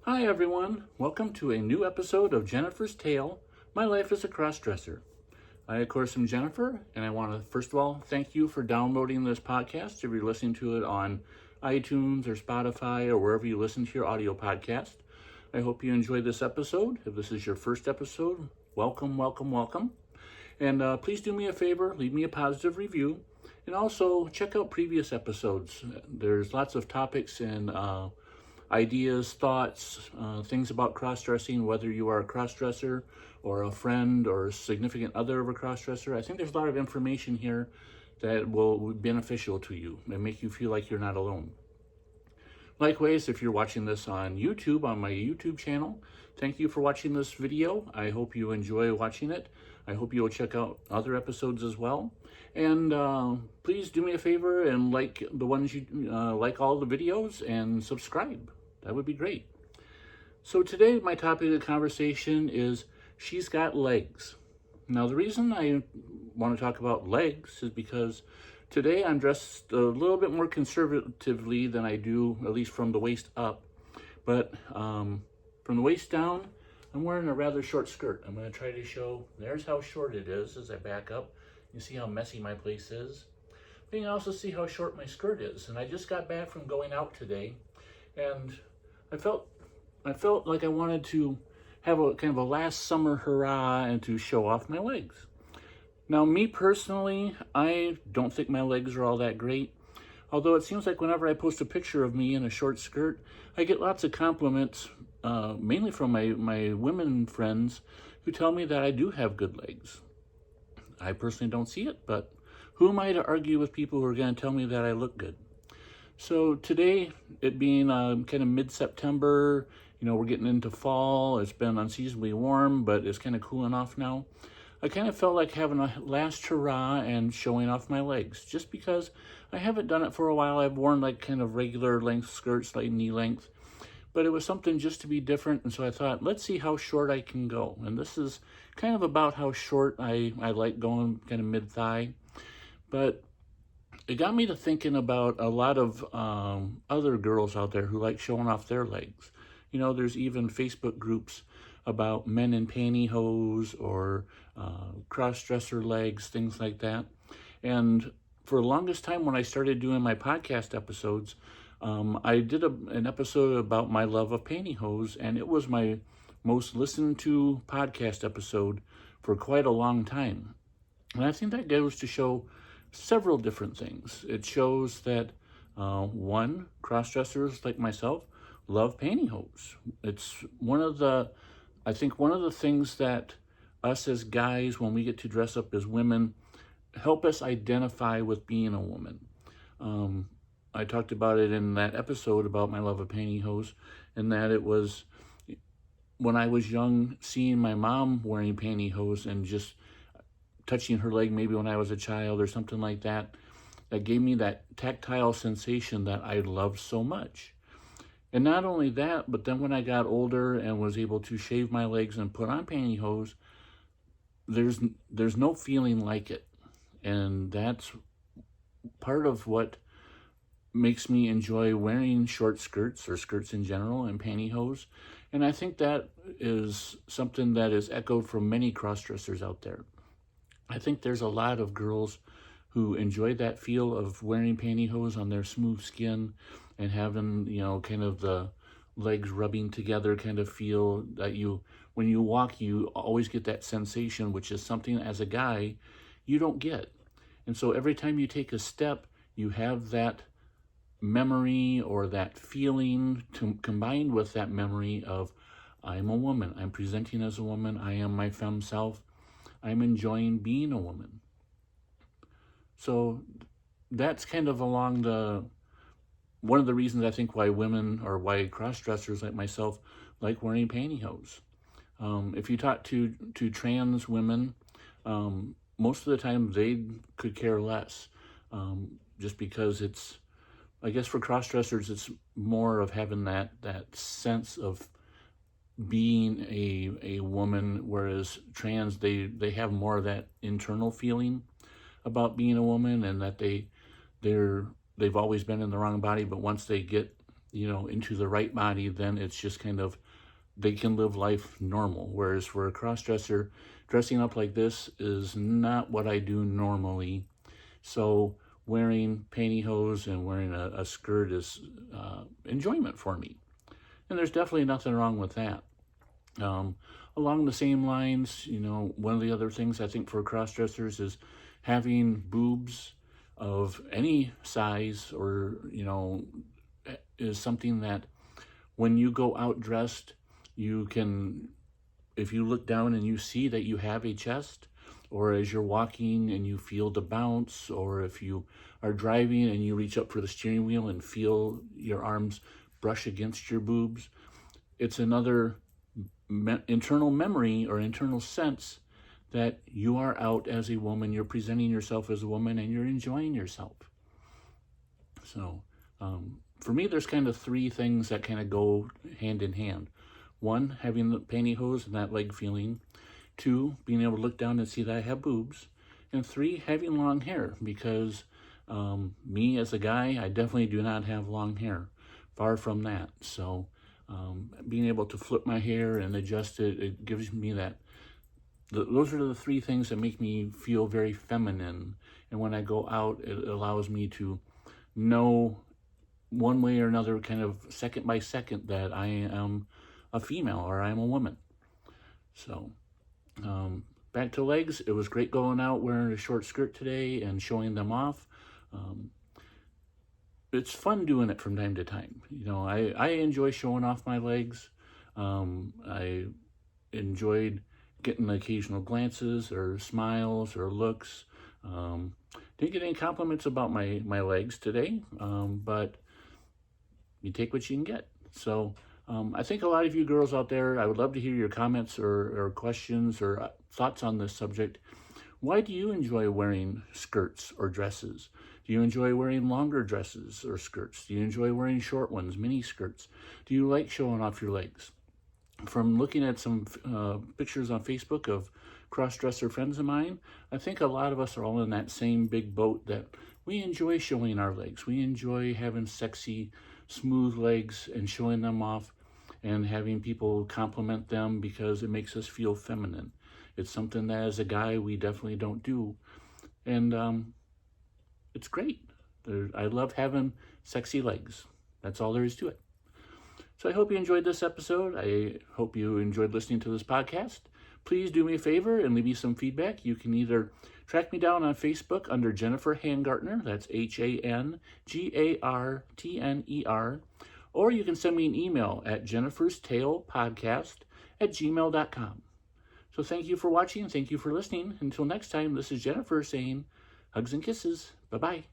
Hi everyone, welcome to a new episode of Jennifer's Tale, My Life as a Crossdresser. I of course am Jennifer, and I want to first of all thank you for downloading this podcast if you're listening to it on iTunes or Spotify or wherever you listen to your audio podcast. I hope you enjoyed this episode. If this is your first episode, welcome, welcome, welcome. And please do me a favor, leave me a positive review, and also check out previous episodes. There's lots of topics and ideas, thoughts, things about cross-dressing, whether you are a cross-dresser or a friend or a significant other of a cross-dresser. I think there's a lot of information here that will be beneficial to you and make you feel like you're not alone. Likewise, if you're watching this on YouTube, on my YouTube channel, thank you for watching this video. I hope you enjoy watching it. I hope you'll check out other episodes as well. And please do me a favor and like the ones you like all the videos and subscribe. That would be great. So today my topic of conversation is she's got legs. Now the reason I want to talk about legs is because today I'm dressed a little bit more conservatively than I do, at least from the waist up. But from the waist down, I'm wearing a rather short skirt. I'm going to try to show, there's how short it is as I back up. You see how messy my place is. But you can also see how short my skirt is. And I just got back from going out today, and I felt like I wanted to have a kind of a last summer hurrah and to show off my legs. Now, me personally, I don't think my legs are all that great. Although it seems like whenever I post a picture of me in a short skirt, I get lots of compliments, mainly from my women friends who tell me that I do have good legs. I personally don't see it, but who am I to argue with people who are going to tell me that I look good? So today, it being kind of mid-September, we're getting into fall. It's been unseasonably warm, but it's kind of cooling off now. I kind of felt like having a last hurrah and showing off my legs, just because I haven't done it for a while. I've worn like kind of regular length skirts, like knee length, but it was something just to be different. And so I thought, let's see how short I can go. And this is kind of about how short I like going, kind of mid-thigh. But it got me to thinking about a lot of other girls out there who like showing off their legs. There's even Facebook groups about men in pantyhose or cross-dresser legs, things like that. And for the longest time when I started doing my podcast episodes, I did an episode about my love of pantyhose, and it was my most listened to podcast episode for quite a long time. And I think that goes to show several different things. It shows that, one, cross-dressers like myself love pantyhose. It's one of the things that us as guys, when we get to dress up as women, help us identify with being a woman. I talked about it in that episode about my love of pantyhose, and that it was when I was young, seeing my mom wearing pantyhose and just touching her leg maybe when I was a child or something like that, that gave me that tactile sensation that I loved so much. And not only that, but then when I got older and was able to shave my legs and put on pantyhose, there's no feeling like it. And that's part of what makes me enjoy wearing short skirts or skirts in general and pantyhose. And I think that is something that is echoed from many cross-dressers out there. I think there's a lot of girls who enjoy that feel of wearing pantyhose on their smooth skin and having, kind of the legs rubbing together kind of feel that when you walk, you always get that sensation, which is something as a guy you don't get. And so every time you take a step, you have that memory or that feeling combined with that memory of, I'm a woman, I'm presenting as a woman, I am my femme self, I'm enjoying being a woman. So that's kind of one of the reasons I think why women or why cross-dressers like myself like wearing pantyhose. If you talk to trans women, most of the time they could care less, just because it's, I guess for cross-dressers, it's more of having that sense of being a woman, whereas trans, they have more of that internal feeling about being a woman, and that they've always been in the wrong body, but once they get into the right body, then it's just kind of, they can live life normal. Whereas for a cross-dresser, dressing up like this is not what I do normally. So wearing pantyhose and wearing a skirt is enjoyment for me. And there's definitely nothing wrong with that. Along the same lines, one of the other things I think for cross-dressers is having boobs of any size, or, is something that when you go out dressed, you can, if you look down and you see that you have a chest, or as you're walking and you feel the bounce, or if you are driving and you reach up for the steering wheel and feel your arms brush against your boobs, it's another internal memory or internal sense that you are out as a woman, you're presenting yourself as a woman, and you're enjoying yourself. So for me, there's kind of three things that kind of go hand in hand. One, having the pantyhose and that leg feeling. Two, being able to look down and see that I have boobs. And three, having long hair, because me as a guy, I definitely do not have long hair. Far from that. So being able to flip my hair and adjust it, it gives me that. Those are the three things that make me feel very feminine. And when I go out, it allows me to know one way or another, kind of second by second, that I am a female or I am a woman. So back to legs. It was great going out wearing a short skirt today and showing them off. It's fun doing it from time to time. I enjoy showing off my legs. I enjoyed getting occasional glances or smiles or looks. Didn't get any compliments about my legs today, but you take what you can get. So I think a lot of you girls out there, I would love to hear your comments or questions or thoughts on this subject. Why do you enjoy wearing skirts or dresses? Do you enjoy wearing longer dresses or skirts? Do you enjoy wearing short ones, mini skirts? Do you like showing off your legs? From looking at some pictures on Facebook of cross-dresser friends of mine, I think a lot of us are all in that same big boat, that we enjoy showing our legs. We enjoy having sexy, smooth legs and showing them off and having people compliment them because it makes us feel feminine. It's something that as a guy we definitely don't do. And it's great. I love having sexy legs. That's all there is to it. So I hope you enjoyed this episode. I hope you enjoyed listening to this podcast. Please do me a favor and leave me some feedback. You can either track me down on Facebook under Jennifer Hangartner, that's HANGARTNER, or you can send me an email at jenniferstalepodcast@gmail.com. So thank you for watching. Thank you for listening. Until next time, this is Jennifer saying hugs and kisses. Bye-bye.